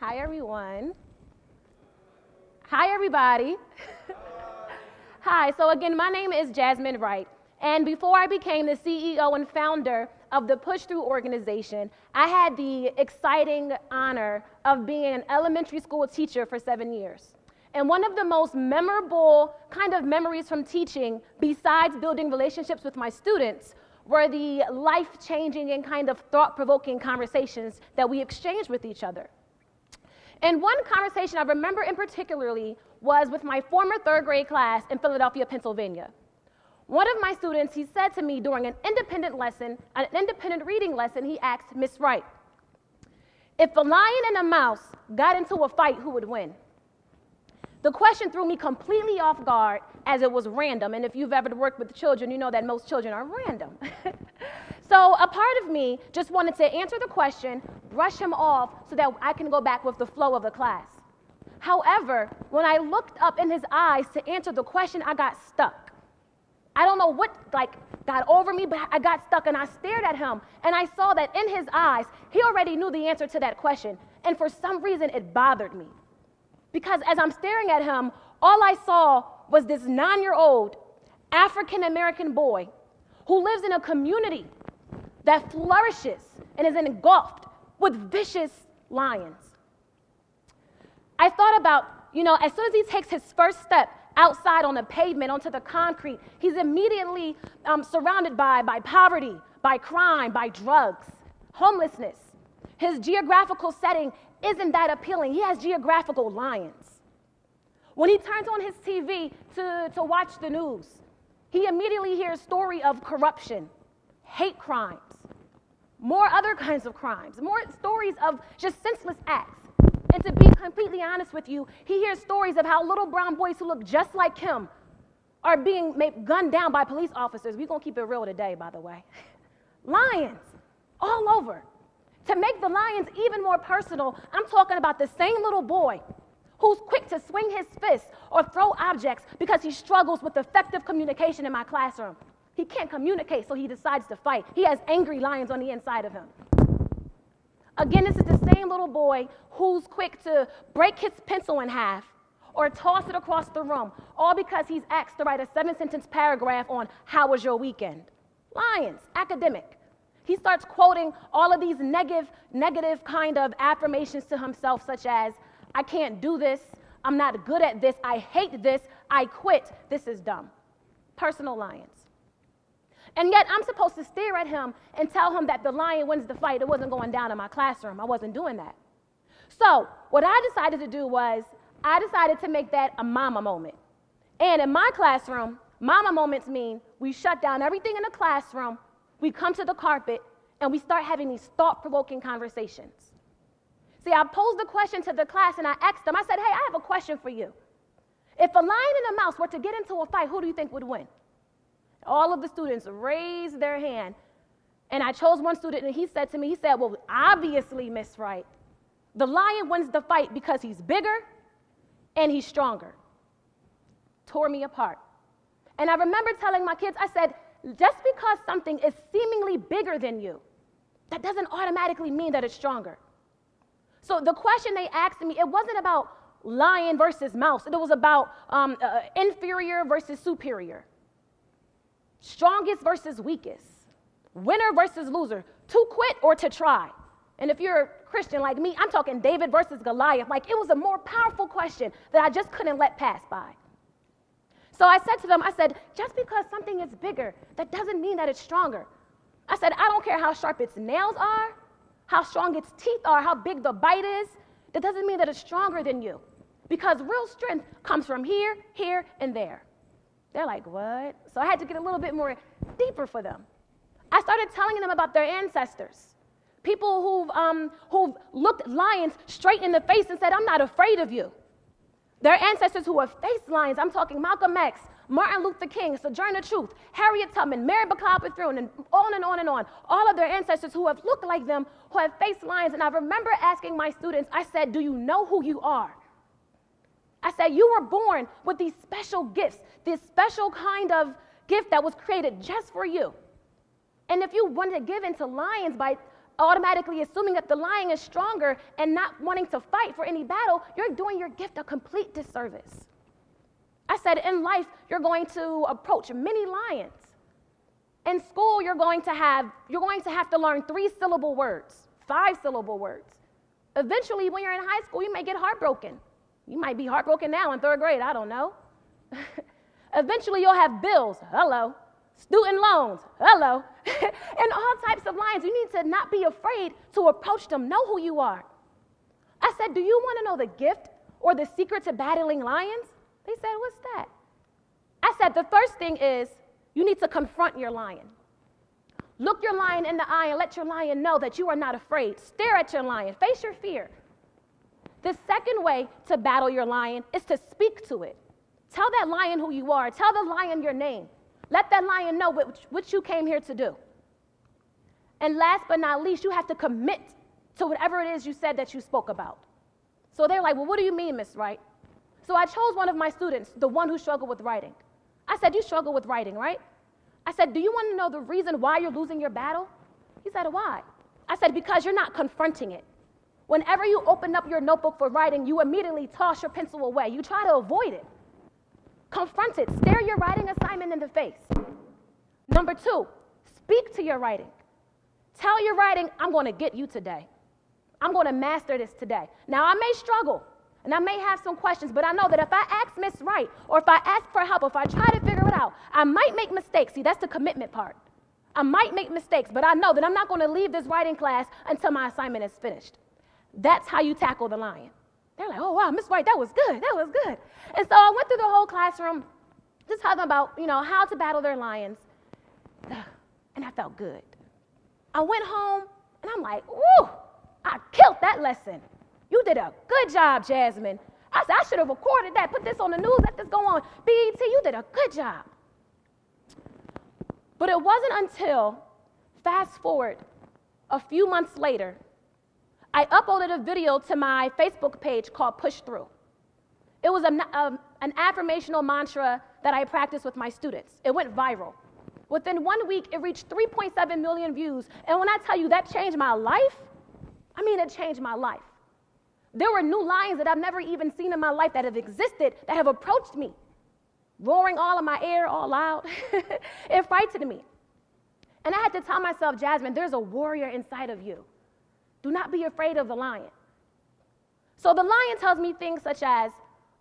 Hi, everyone. Hi, everybody. Hi, so again, my name is Jasmyn Wright, and before I became the CEO and founder of the Push Through organization, I had the exciting honor of being an elementary school teacher for 7 years. And one of the most memorable kind of memories from teaching, besides building relationships with my students, were the life-changing and kind of thought-provoking conversations that we exchanged with each other. And one conversation I remember in particularly was with my former third grade class in Philadelphia, Pennsylvania. One of my students, he said to me during an independent reading lesson, he asked Miss Wright, if a lion and a mouse got into a fight, who would win? The question threw me completely off guard as it was random. And if you've ever worked with children, you know that most children are random. So a part of me just wanted to answer the question, brush him off so that I can go back with the flow of the class. However, when I looked up in his eyes to answer the question, I got stuck. I don't know what got over me, but I got stuck and I stared at him and I saw that in his eyes, he already knew the answer to that question. And for some reason, it bothered me. Because as I'm staring at him, all I saw was this 9-year-old African-American boy who lives in a community that flourishes and is engulfed with vicious lions. I thought about, as soon as he takes his first step outside on the pavement, onto the concrete, he's immediately surrounded by poverty, by crime, by drugs, homelessness. His geographical setting isn't that appealing. He has geographical lions. When he turns on his TV to watch the news, he immediately hears story of corruption, hate crimes, more other kinds of crimes, more stories of just senseless acts. And to be completely honest with you, he hears stories of how little brown boys who look just like him are being gunned down by police officers. We're going to keep it real today, by the way. Lions all over. To make the lions even more personal, I'm talking about the same little boy who's quick to swing his fist or throw objects because he struggles with effective communication in my classroom. He can't communicate, so he decides to fight. He has angry lions on the inside of him. Again, this is the same little boy who's quick to break his pencil in half or toss it across the room, all because he's asked to write a 7-sentence paragraph on how was your weekend. Lions, academic. He starts quoting all of these negative kind of affirmations to himself, such as, I can't do this, I'm not good at this, I hate this, I quit, this is dumb. Personal lions. And yet I'm supposed to stare at him and tell him that the lion wins the fight. It wasn't going down in my classroom. I wasn't doing that. So what I decided to do was I decided to make that a mama moment. And in my classroom, mama moments mean we shut down everything in the classroom, we come to the carpet, and we start having these thought-provoking conversations. See, I posed the question to the class, and I asked them, I said, hey, I have a question for you. If a lion and a mouse were to get into a fight, who do you think would win? All of the students raised their hand, and I chose one student, and he said to me, well, obviously, Miss Wright, the lion wins the fight because he's bigger and he's stronger. Tore me apart. And I remember telling my kids, I said, just because something is seemingly bigger than you, that doesn't automatically mean that it's stronger. So the question they asked me, it wasn't about lion versus mouse. It was about inferior versus superior. Strongest versus weakest. Winner versus loser. To quit or to try. And if you're a Christian like me, I'm talking David versus Goliath. It was a more powerful question that I just couldn't let pass by. So I said to them, just because something is bigger, that doesn't mean that it's stronger. I said, I don't care how sharp its nails are, how strong its teeth are, how big the bite is. That doesn't mean that it's stronger than you. Because real strength comes from here, here, and there. They're like, what? So I had to get a little bit more deeper for them. I started telling them about their ancestors. People who've looked lions straight in the face and said, I'm not afraid of you. Their ancestors who have faced lions, I'm talking Malcolm X, Martin Luther King, Sojourner Truth, Harriet Tubman, Mary Bacar Bethune, and on and on and on. All of their ancestors who have looked like them, who have faced lions. And I remember asking my students, I said, do you know who you are? I said, you were born with these special gifts, this special kind of gift that was created just for you. And if you wanted to give into lions by automatically assuming that the lion is stronger and not wanting to fight for any battle, you're doing your gift a complete disservice. I said, in life, you're going to approach many lions. In school, you're going to have to learn 3-syllable words, 5-syllable words. Eventually, when you're in high school, you may get heartbroken. You might be heartbroken now in 3rd grade, I don't know. Eventually, you'll have bills, hello. Student loans, hello. And all types of lions. You need to not be afraid to approach them. Know who you are. I said, do you want to know the gift or the secret to battling lions? They said, what's that? I said, the first thing is you need to confront your lion. Look your lion in the eye and let your lion know that you are not afraid. Stare at your lion. Face your fear. The second way to battle your lion is to speak to it. Tell that lion who you are. Tell the lion your name. Let that lion know what you came here to do. And last but not least, you have to commit to whatever it is you said that you spoke about. So they're like, well, what do you mean, Miss Wright? So I chose one of my students, the one who struggled with writing. I said, you struggle with writing, right? I said, do you want to know the reason why you're losing your battle? He said, why? I said, because you're not confronting it. Whenever you open up your notebook for writing, you immediately toss your pencil away. You try to avoid it. Confront it. Stare your writing assignment in the face. Number 2, speak to your writing. Tell your writing, I'm going to get you today. I'm going to master this today. Now, I may struggle, and I may have some questions, but I know that if I ask Miss Wright, or if I ask for help, if I try to figure it out, I might make mistakes. See, that's the commitment part. I might make mistakes, but I know that I'm not going to leave this writing class until my assignment is finished. That's how you tackle the lion. They're like, oh, wow, Miss Wright, that was good. That was good. And so I went through the whole classroom just talking about, how to battle their lions. And I felt good. I went home, and I'm like, woo, I killed that lesson. You did a good job, Jasmyn. I said, I should have recorded that, put this on the news, let this go on. BET, you did a good job. But it wasn't until, fast forward, a few months later, I uploaded a video to my Facebook page called Push Through. It was an affirmational mantra that I practiced with my students. It went viral. Within 1 week, it reached 3.7 million views. And when I tell you that changed my life, I mean, it changed my life. There were new lions that I've never even seen in my life that have existed, that have approached me, roaring all in my ear, all loud. It frightened me. And I had to tell myself, Jasmyn, there's a warrior inside of you. Do not be afraid of the lion. So the lion tells me things such as,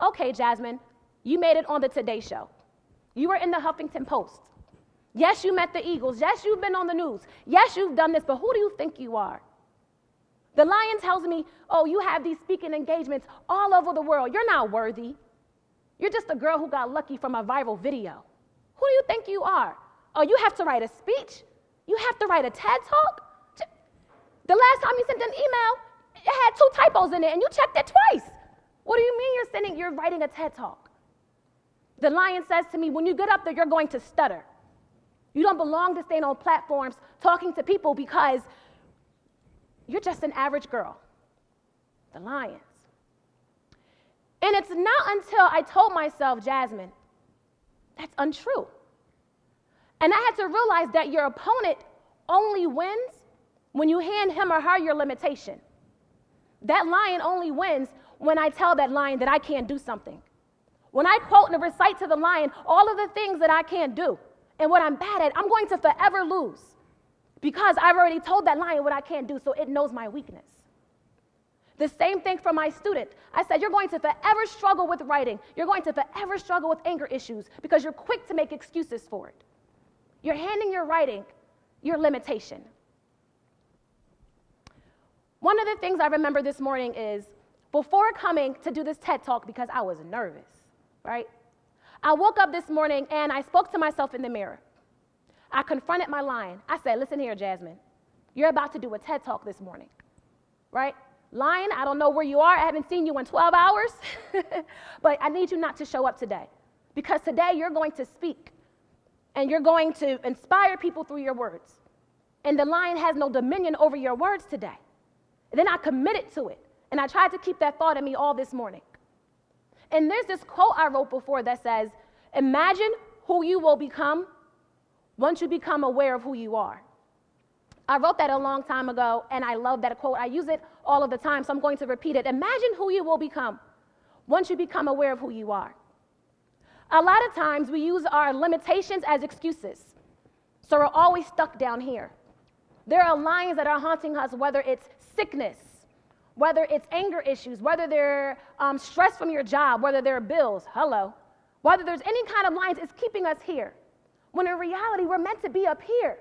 okay, Jasmyn, you made it on the Today Show. You were in the Huffington Post. Yes, you met the Eagles. Yes, you've been on the news. Yes, you've done this, but who do you think you are? The lion tells me, oh, you have these speaking engagements all over the world. You're not worthy. You're just a girl who got lucky from a viral video. Who do you think you are? Oh, you have to write a speech? You have to write a TED Talk? The last time you sent an email, it had 2 typos in it, and you checked it twice. What do you mean you're writing a TED Talk? The lion says to me, when you get up there, you're going to stutter. You don't belong to staying on platforms talking to people because you're just an average girl. The lions. And it's not until I told myself, Jasmyn, that's untrue. And I had to realize that your opponent only wins when you hand him or her your limitation. That lion only wins when I tell that lion that I can't do something. When I quote and recite to the lion all of the things that I can't do and what I'm bad at, I'm going to forever lose because I've already told that lion what I can't do, so it knows my weakness. The same thing for my student. I said, you're going to forever struggle with writing. You're going to forever struggle with anger issues because you're quick to make excuses for it. You're handing your writing your limitation. One of the things I remember this morning is before coming to do this TED Talk, because I was nervous, right? I woke up this morning and I spoke to myself in the mirror. I confronted my lion. I said, listen here, Jasmyn, you're about to do a TED Talk this morning, right? Lion, I don't know where you are. I haven't seen you in 12 hours, but I need you not to show up today because today you're going to speak and you're going to inspire people through your words. And the lion has no dominion over your words today. And then I committed to it, and I tried to keep that thought in me all this morning. And there's this quote I wrote before that says, imagine who you will become once you become aware of who you are. I wrote that a long time ago, and I love that quote. I use it all of the time, so I'm going to repeat it. Imagine who you will become once you become aware of who you are. A lot of times we use our limitations as excuses, so we're always stuck down here. There are lions that are haunting us, whether it's sickness, whether it's anger issues, whether they're stress from your job, whether they're bills, whether there's any kind of lions, it's keeping us here. When in reality, we're meant to be up here.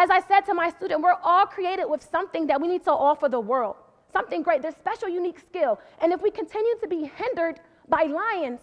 As I said to my student, we're all created with something that we need to offer the world, something great, there's special, unique skill. And if we continue to be hindered by lions,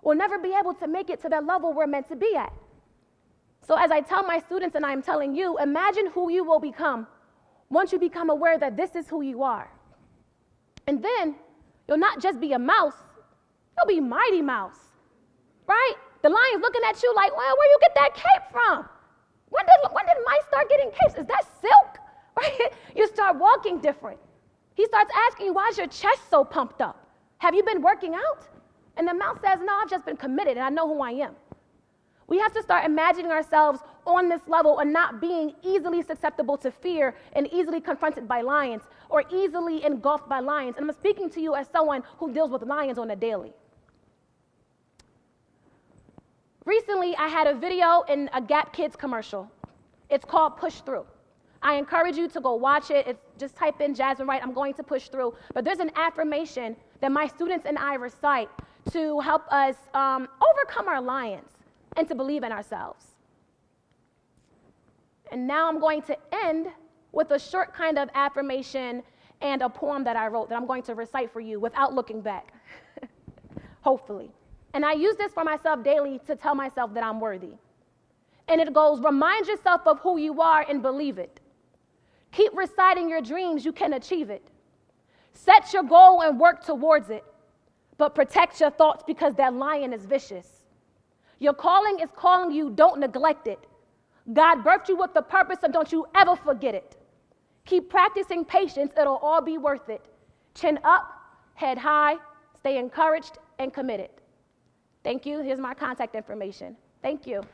we'll never be able to make it to that level we're meant to be at. So as I tell my students, and I'm telling you, imagine who you will become once you become aware that this is who you are. And then you'll not just be a mouse, you'll be Mighty Mouse, right? The lion's looking at you like, well, where you get that cape from? When did mice start getting capes? Is that silk? Right? You start walking different. He starts asking you, why is your chest so pumped up? Have you been working out? And the mouse says, no, I've just been committed and I know who I am. We have to start imagining ourselves on this level and not being easily susceptible to fear and easily confronted by lions or easily engulfed by lions. And I'm speaking to you as someone who deals with lions on a daily. Recently, I had a video in a Gap Kids commercial. It's called Push Through. I encourage you to go watch it. Just type in Jasmyn Wright, I'm going to push through. But there's an affirmation that my students and I recite to help us overcome our lions and to believe in ourselves. And now I'm going to end with a short kind of affirmation and a poem that I wrote that I'm going to recite for you without looking back, hopefully. And I use this for myself daily to tell myself that I'm worthy. And it goes, remind yourself of who you are and believe it. Keep reciting your dreams, you can achieve it. Set your goal and work towards it. But protect your thoughts because that lion is vicious. Your calling is calling you, don't neglect it. God birthed you with the purpose, and don't you ever forget it. Keep practicing patience, it'll all be worth it. Chin up, head high, stay encouraged and committed. Thank you. Here's my contact information. Thank you.